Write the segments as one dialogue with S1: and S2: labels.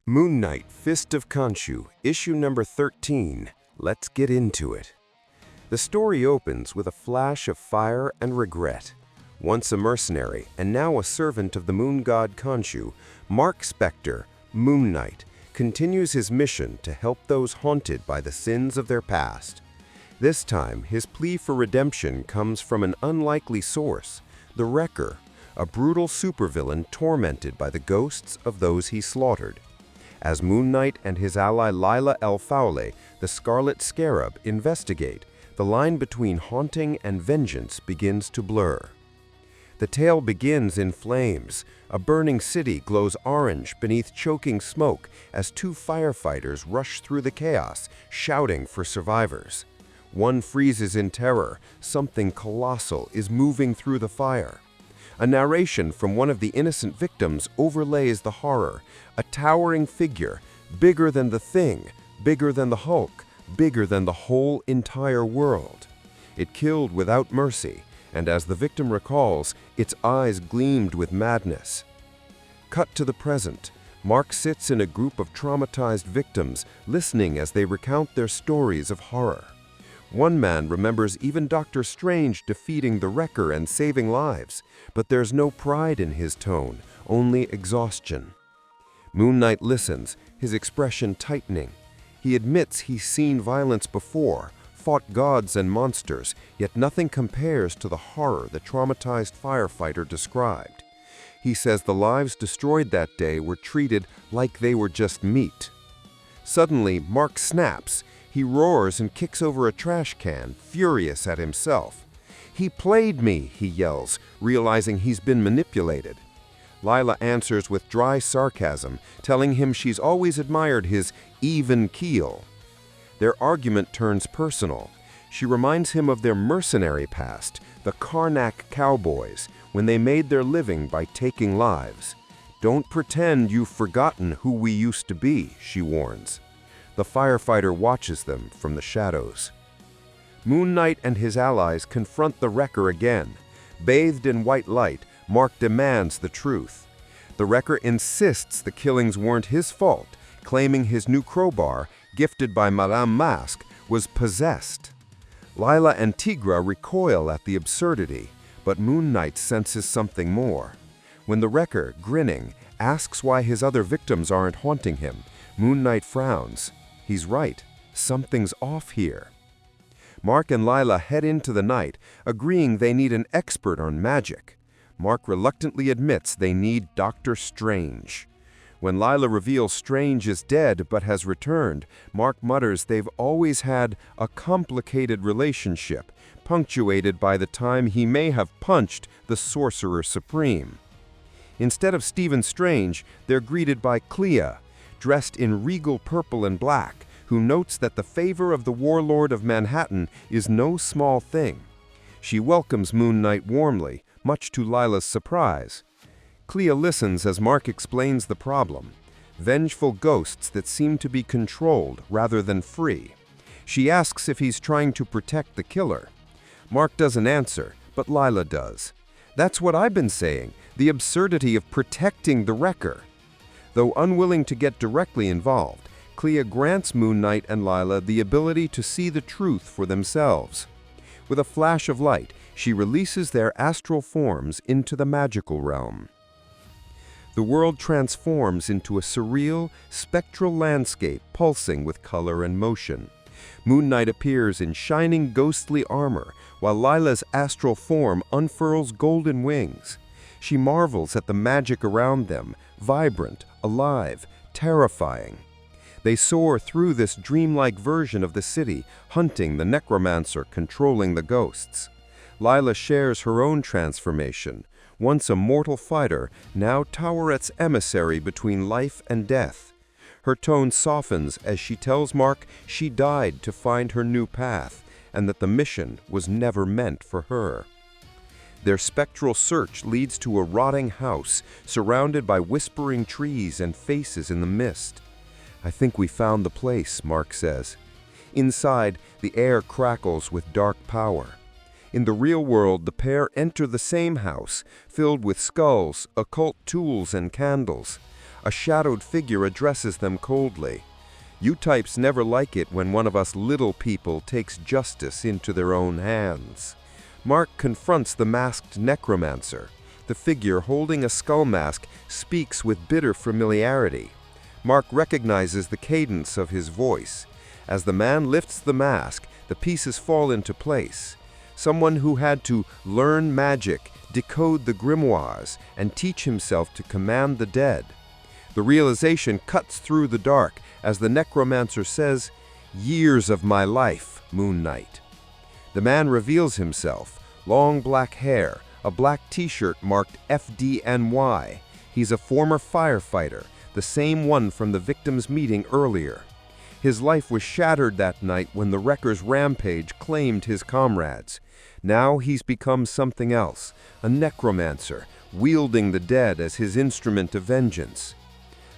S1: Moon Knight, Fist of Khonshu, issue number 13. Let's get into it. The story opens with a flash of fire and regret. Once a mercenary and now a servant of the moon god Khonshu, Mark Spector, Moon Knight, continues his mission to help those haunted by the sins of their past. This time, his plea for redemption comes from an unlikely source, the Wrecker, a brutal supervillain tormented by the ghosts of those he slaughtered. As Moon Knight and his ally Lila El Faule, the Scarlet Scarab, investigate, the line between haunting and vengeance begins to blur. The tale begins in flames. A burning city glows orange beneath choking smoke as two firefighters rush through the chaos, shouting for survivors. One freezes in terror. Something colossal is moving through the fire. A narration from one of the innocent victims overlays the horror. A towering figure, bigger than the Thing, bigger than the Hulk, bigger than the whole entire world. It killed without mercy, and as the victim recalls, its eyes gleamed with madness. Cut to the present. Mark sits in a group of traumatized victims, listening as they recount their stories of horror. One man remembers even Dr. Strange defeating the Wrecker and saving lives, but there's no pride in his tone, only exhaustion. Moon Knight listens, his expression tightening. He admits he's seen violence before, fought gods and monsters, yet nothing compares to the horror the traumatized firefighter described. He says the lives destroyed that day were treated like they were just meat. Suddenly, Mark snaps. He roars and kicks over a trash can, furious at himself. "He played me," he yells, realizing he's been manipulated. Lila answers with dry sarcasm, telling him she's always admired his even keel. Their argument turns personal. She reminds him of their mercenary past, the Karnak cowboys, when they made their living by taking lives. "Don't pretend you've forgotten who we used to be," she warns. The firefighter watches them from the shadows. Moon Knight and his allies confront the Wrecker again. Bathed in white light, Mark demands the truth. The Wrecker insists the killings weren't his fault, claiming his new crowbar, gifted by Madame Masque, was possessed. Lila and Tigra recoil at the absurdity, but Moon Knight senses something more. When the Wrecker, grinning, asks why his other victims aren't haunting him, Moon Knight frowns. He's right. Something's off here. Mark and Lila head into the night, agreeing they need an expert on magic. Mark reluctantly admits they need Dr. Strange. When Lila reveals Strange is dead but has returned, Mark mutters they've always had a complicated relationship, punctuated by the time he may have punched the Sorcerer Supreme. Instead of Stephen Strange, they're greeted by Clea, dressed in regal purple and black, who notes that the favor of the warlord of Manhattan is no small thing. She welcomes Moon Knight warmly, much to Lila's surprise. Clea listens as Mark explains the problem: vengeful ghosts that seem to be controlled rather than free. She asks if he's trying to protect the killer. Mark doesn't answer, but Lila does. "That's what I've been saying, the absurdity of protecting the Wrecker." Though unwilling to get directly involved, Clea grants Moon Knight and Lila the ability to see the truth for themselves. With a flash of light, she releases their astral forms into the magical realm. The world transforms into a surreal, spectral landscape pulsing with color and motion. Moon Knight appears in shining ghostly armor, while Lila's astral form unfurls golden wings. She marvels at the magic around them, vibrant, alive, terrifying. They soar through this dreamlike version of the city, hunting the necromancer controlling the ghosts. Lila shares her own transformation. Once a mortal fighter, now Toweret's emissary between life and death. Her tone softens as she tells Mark she died to find her new path, and that the mission was never meant for her. Their spectral search leads to a rotting house, surrounded by whispering trees and faces in the mist. "I think we found the place," Mark says. Inside, the air crackles with dark power. In the real world, the pair enter the same house, filled with skulls, occult tools, and candles. A shadowed figure addresses them coldly. "You types never like it when one of us little people takes justice into their own hands." Mark confronts the masked necromancer. The figure holding a skull mask speaks with bitter familiarity. Mark recognizes the cadence of his voice. As the man lifts the mask, the pieces fall into place. Someone who had to learn magic, decode the grimoires, and teach himself to command the dead. The realization cuts through the dark as the necromancer says, "Years of my life, Moon Knight." The man reveals himself, long black hair, a black t-shirt marked FDNY. He's a former firefighter, the same one from the victim's meeting earlier. His life was shattered that night when the Wrecker's rampage claimed his comrades. Now he's become something else, a necromancer, wielding the dead as his instrument of vengeance.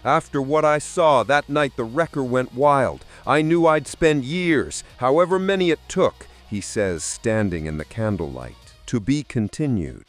S1: "After what I saw that night, the Wrecker went wild. I knew I'd spend years, however many it took," he says, standing in the candlelight. To be continued.